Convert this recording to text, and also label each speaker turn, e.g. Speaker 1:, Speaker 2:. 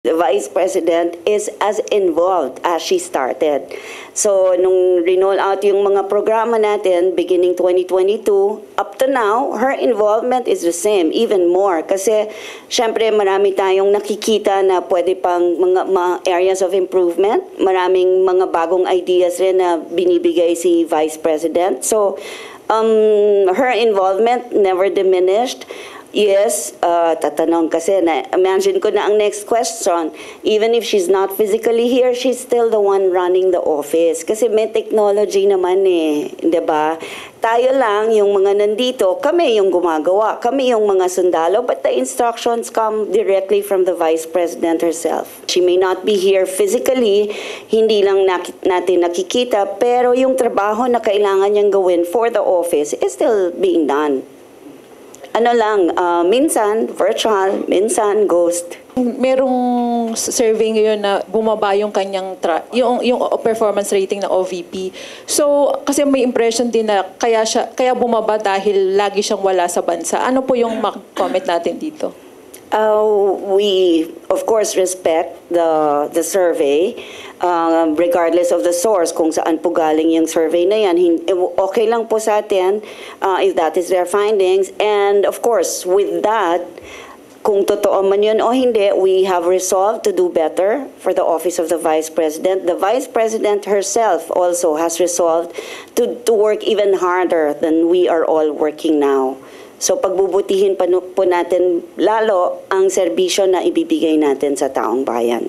Speaker 1: the Vice President is as involved as she started. So, nung rinol out yung mga programa natin, beginning 2022, up to now, her involvement is the same, even more. Kasi, syempre, marami tayong nakikita na pwede pang mga areas of improvement. Maraming mga bagong ideas rin na binibigay si Vice President. So, her involvement never diminished. Yes, tatanong kasi na imagine ko na ang next question. Even if she's not physically here, she's still the one running the office. Kasi may technology naman eh, 'di ba? Tayo lang yung mga nandito, kami yung gumagawa, kami yung mga sundalo, but the instructions come directly from the Vice President herself. She may not be here physically, hindi lang natin nakikita, pero yung trabaho na kailangan niyang gawin for the office is still being done. Ano lang, minsan virtual, minsan ghost.
Speaker 2: Merong survey ngayon na bumaba yung kanyang yung performance rating ng OVP. So, kasi may impression din na kaya bumaba dahil lagi siyang wala sa bansa. Ano po yung comment natin dito?
Speaker 1: We of course respect the survey, regardless of the source, kung saan po galing yung survey na yan. Okay lang po sa atin if that is their findings. And of course, with that, kung totoo man yun o hindi, we have resolved to do better for the Office of the Vice President. The Vice President herself also has resolved to work even harder than we are all working now. So pagbubutihin po natin lalo ang serbisyo na ibibigay natin sa taong bayan.